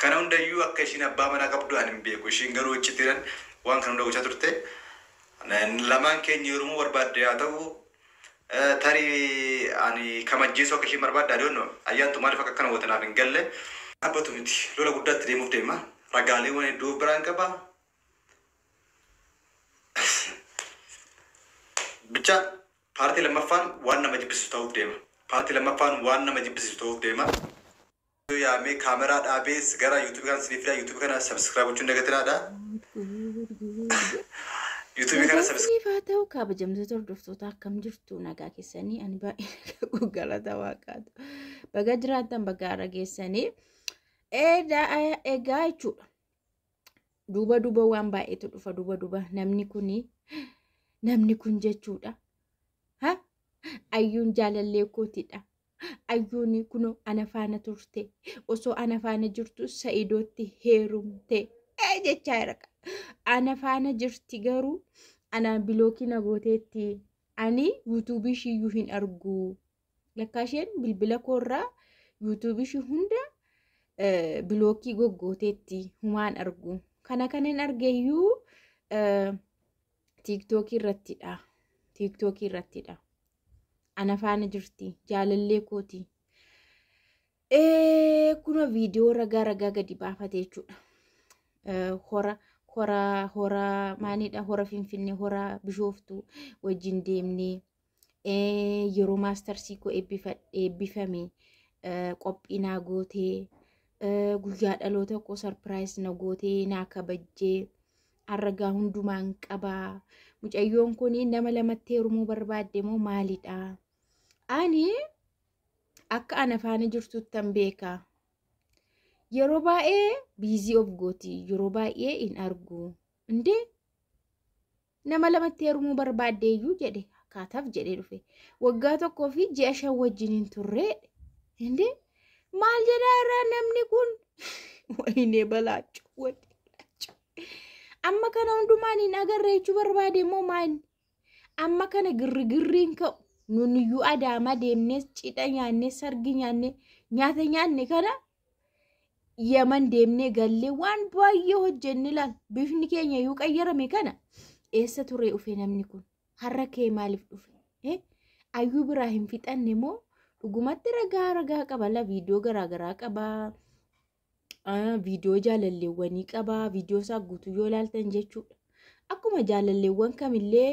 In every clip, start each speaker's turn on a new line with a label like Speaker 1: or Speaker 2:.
Speaker 1: kana hundayyuu akka ishiin abbaa manaa qabdu ani hin beeku ishiin garuu achitti jiran waan kana hunda gochaa turte lamaan keenya yeroo barbaadde haa ta'u tarii ani kamajjeesoo akka ishiin barbaadde adoonno ayyaantu maaliif akka kana wotanaaf hin galle abbatu miti lola guddaatti deemuuf deema ragaaleewwan hedduu biraan qaba bicha paartii lammaffaan waan nama jibbisiisu ta'uuf deema paartii lammaffaan waan nama jibbisiisu ta'uuf deema yaame kaameraa dhaabees gara YouTube kan siniif YouTube kana subscribe gochuun dagatiraadha YouTube kana
Speaker 2: subscribe ta'u kabajamtoota hordoftoota akkam jirtu nagaa keessanii ani baay'ee galata waaqaatu baga jiraattan baga arageessanii egaa jechuudha duuba waan baay'eetu dhufa duuba namni kun jechuudha ayyuun jaalallee kootidha ayyuun kuno ana faana turte osoo ana faana jirtu Sa'iidootti heerumte jechaa jira ana faana jirti garuu ana bilookii nagooteetti ani YouTube shiyyuu hin argu lakkaasheen bilbila koorraa YouTube shi hunda bilookii goggooteetti humaan argu kanan argeeyyuu TikTok irrattidha ana faana jirti jaalallee kooti kuno viidiyoo ragaa gadi baafate jechuudha hora maanidha hora Finfinnee hora Bishooftuu wajjin deemnee yeroo maastarsii koo eebbifame qophii naa gootee guyyaa dhaloota koo sarpiraayis na gootee naa kabajjee arragaa hundumaan qabaa mucayyoon kun nama lamatti heerumuu barbaadde moo maalidha ani akka ana faana jirtuttan beeka yeroo baay'ee busy of gooti yeroo baay'ee in argu inde nama lamatti heerumuu barbaaddeeyyuu jedhe kaataaf jedhe dhufe waggaa tokkoo fi ji'a 5 wajjiniin turre inde maal jedhaa irraa namni kun wayinee balaachu amma kana hundumaan hin agarre jechuu barbaade moo maal amma kana girriin ka'u nuniyyuu Adaama deemnee cidha nyaannee sargi nyaannee nyaata nyaanne kana Yaman deemnee gallee waan baay'ee hojjenne laal bifni keenya iyyuu qayyarame kana eessa ture dhufe namni kun har'a kee maaliif dhufe ayyuu biraa hin fixanne moo dhugumatti ragaa qaba la viidiyoo garaagaraa qaba viidiyoo jaalalleewwanii qaba viidiyoo isaa guutuu yoo ilaaltan jechuudha akkuma jaalalleewwan kamillee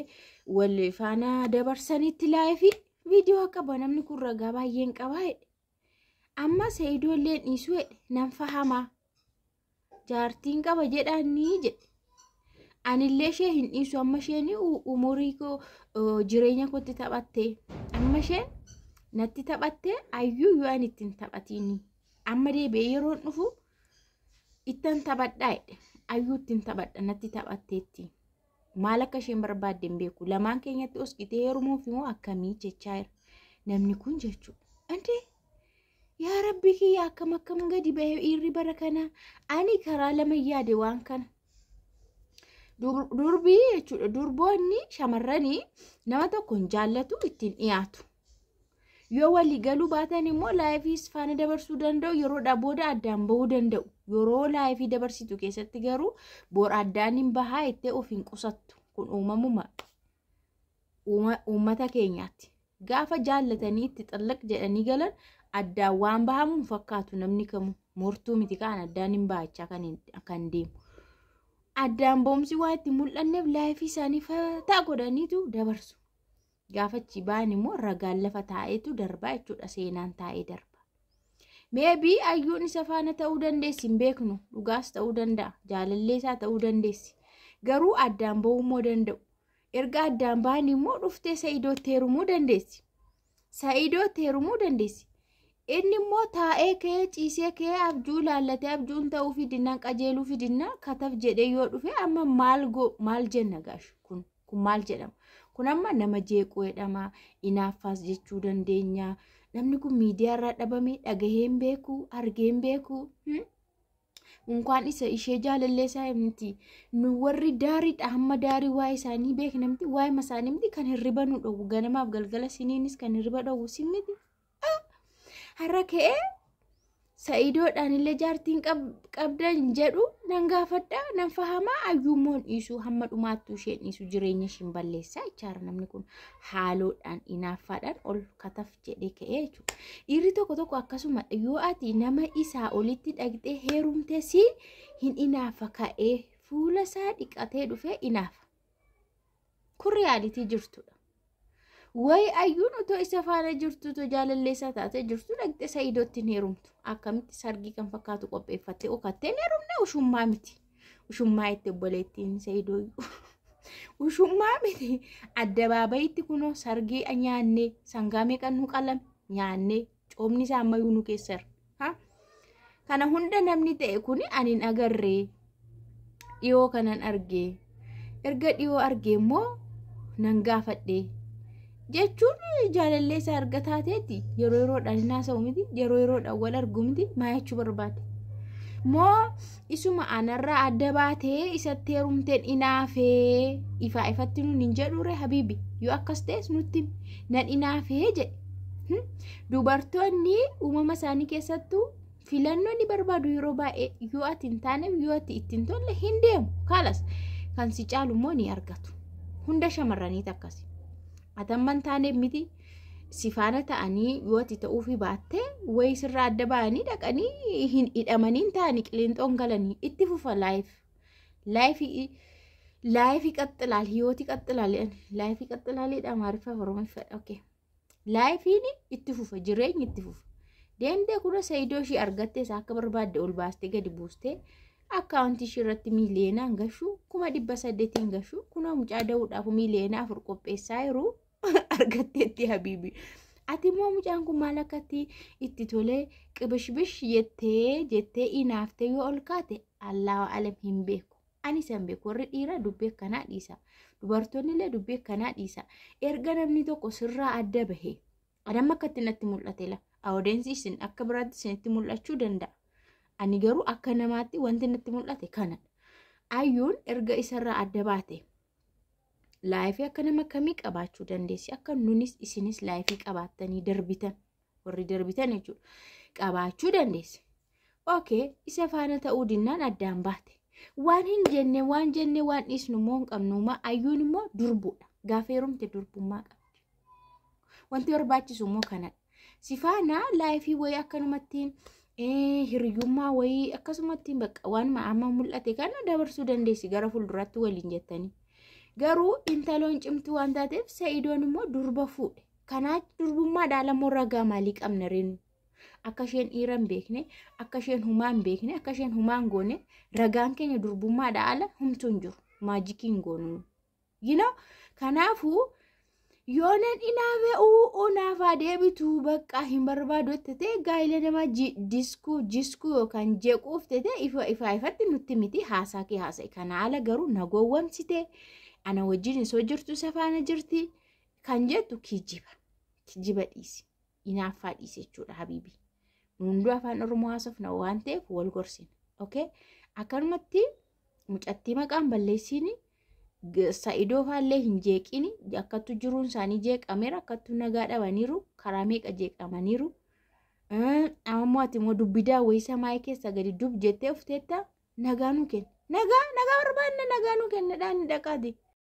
Speaker 2: wal faana dabarsanitti laayfi viidiyoo qaba namni kun ragaa baay'een qaba amma Sa'iidoolleen dhiisuu nan fahama jaartiin qaba jedhanii jedhe anillee ishee hin dhiisu amma isheen umurii koo jireenya kootti taphatte amma isheen natti taphatte ayyuu yoo ani ittiin taphatini amma deebi'ee yeroon dhufu ittan taphadhaa ayyuu ittiin taphadha natti taphatteetti maal akka isheen barbaadde hin beeku lamaan keenyatti oskitee heerumuuf immoo akkamii jechaa jira namni kun jechuudha ante yaa rabbi kiyya akkam gadi ba'ee dhiirri bara kana ani karaa lama yaade waan kana durbii jechuudha durboonni shamarranii nama tokko hin jaallatu ittiin dhiyaatu yoo walii galuu baatan immoo laayifis faana dabarsuu danda'u yeroodhaa booda addaan bahuu danda'u yeroo laayifii dabarsitu keessatti garuu boor addaan hin bahaa ittee of hin qusattu kun uummata keenyaatti gaafa jaallatanii itti xallaq jedhanii galan addaan waan bahamuun fakkaatu namni kamu mortuu miti kaan addaan hin baachaa kan deemu addaan boomsi waa itti mul'anneef laayifii isaanii fataa godhaniitu dabarsu gaafachi baan immoo ragaan lafa taa'eetu darbaa jechuudha seenaan taa'ee darba maybe ayyuun isa faana ta'uu dandeessi hin beeknu dhugaas ta'uu danda'a jaalallee isaa ta'uu dandeessi garuu addaan bahuu immoo danda'u erga addaan baan immoo dhuftee Sa'iidootti heerumuu dandeessi inni immoo taa'ee kee ciisee kee abjuu laallatee abjuun ta'uu fidinaan qajeeluu fidinaan kataf jedhee yoo dhufe amma maal jenna gaash kun maal jedhama kun amma nama jeequu jedhama inaaffaas jechuu dandeenya namni kun miidiyaa irraa dhabame dhagaheen beeku argeen beeku unkaan isa ishee jaalallee isaa himti nu warri daariidha hamma daarii waa'ee isaanii beeknamti waa'ee masaanii miti kan hirriba nu dhowwu ganamaaf galgala siniinis kan hirriba dhowwu simmiti har'a ka'ee Sa'idoodhaan illee jaartiin qabdan jedhu nan gaafadha nan fahamaa ayyuummoon dhiisuu hamma dhumaattuu isheen dhiisu jireenya ishiin balleessaa jechaara namni kun haaloodhaan inaaffaadhaan ol kataf jedhee ka'ee jechuudha. Dhiirri tokko akkasuma yoo ati nama isaa olitti dhaqxee heerumtee si hin inaafa ka'ee fuula isaa dhiqatee dhufee inaafa. Kun reyaalitii jirtudha. Way ayyuun otoo isa faana jirtu to jaalalleessaa taate jirtu dhaqxee Sa'idootti hin heerumtu. Akkamitti sargii kan fakkaatu qopheeffattee okattee heerumne ushummaa miti. Ushummaa itti obboleettiin Sa'idoo. Ushummaa miti. Addabaabayitti kunoo sargii nyaannee sangaa meeqan nu qalame nyaannee coomni isaa ammayyuu nu keessara. Kana hunda namni ta'e kuni ani hin agarree dhiyoo kanan argee. Erga dhiyoo argee immoo nan gaafadhee. Jechuun jaalalleessaa argataateeti yeroo yeroodhaan naasa'u miti yeroo yeroodhaan wal argu miti maa jechuu barbaade moo isuma anarraa adda baatee isatti heerumteen inaafee ifaa ifatti nuun hin jedhure habiibi yoo akkas ta'es nutti nan inaafee jedhe. Dubartoonni uumama isaanii keessattuu filannoo ni barbaadu yeroo baay'ee yoo ati hin taaneef yoo ati ittiin tolle hin deemu kaalas kan si caalu immoo ni argatu. Hunda shamarraniit akkasi. Atamman taaneef miti sifaana ta'anii yoo ati ta'uufi baattee wayi sirraa adda ba'anii dhaqanii hin hidhamanii ta'anii qileenxoon galanii itti fufa laayifii qaxxilaal hiyooti qaxxilaaliidha maariffaa oromoffadha. Okay. Laayifiin itti fufa jireenyi itti fufa. Deemtee kuna Sa'idoo ishii argattee akka barbaadde ol baastee gadi buustee akkaawuntii ishii irratti miiliyeenaan gashuu 800 gashuu kuna mucaa da'uudhaaf miiliyeena 4 qopheessaa jiru argatteetti habiibi. Ati immoo mucaan kun maal akkatti itti tolee qibishbish jettee inaaftee yoo ol kaate Allaahu alam hin beeku. Ani san beeku warri dhiira dubbii akkanaa dhiisa. Dubartoonni illee dubbii akkanaa dhiisa. Erga namni tokko sirraa adda bahee adamma akkatti natti mul'ate la awudeensi isin akka biraatti isinitti mul'achuu danda'a. Ani garuu akka namaatti wanti natti mul'ate kanadha. Ayyuun erga isarraa adda baate laayifii akka nama kamii qabaachuu dandeessi akka nunis isinis laayifii qabaattanii darbitan warri darbitan jechuudha qabaachuu dandeessi. Okay, isa faana ta'uu dinnaan addaan baate waan hin jenne waan dhiisnu immoo hin qabnuuma ayyuun immoo durbuudha. Gaafa heerumte durbummaa qabdi. Wanti barbaachisu immoo kanadha. Si faana laayifii wayii akkanumattiin hiriyummaa wayii akkasumatti bakka waan amma mul'ate kana dabarsuu dandeessi gara fuulduraatti waliin jettanii. Garuu intaloon cimtuu waan taateef Sa'idoon immoo durba fuudhe. Kanaaf durbummaa dhaalamoo ragaa maalii qabna reenu? Akka isheen dhiira hin beekne, akka isheen humaa hin beekne, akka isheen humaa hin goone ragaan keenya durbummaa dhaala humtuu hin jiru. Maajikii hin goonu. Kanaafuu yoonan inaafee naafaa deebitu bakka hin barbaadu ta'e gaa'ila nama jiskuu yookaan jeequuf ta'e ifatti nutti miti haasaa kee haasa'e. Kana ala garuu nagoowwamsite ana wajjin soo jirtu safaana jirti kan jettu kijiba dhiisi inaaffaa dhiisi jechuudha habiibi. Hunduu afaan Oromoo haasofna waan ta'eef wal gorsina. Okay? Akkanumatti mucattii maqaan balleessini Sa'idoo faallee hin jeeqini akkattu jiruun isaanii jeeqameera akkattu nagaa dhabaniiru karaa meeqa jeeqamaniiru. Ammoo ati immoo dubbidaa wayisa maayii keessa gadi dub jettee ufteetta nagaa nu kenna. Nagaa barbaadna nagaa nu kennadhaan dhaqaati.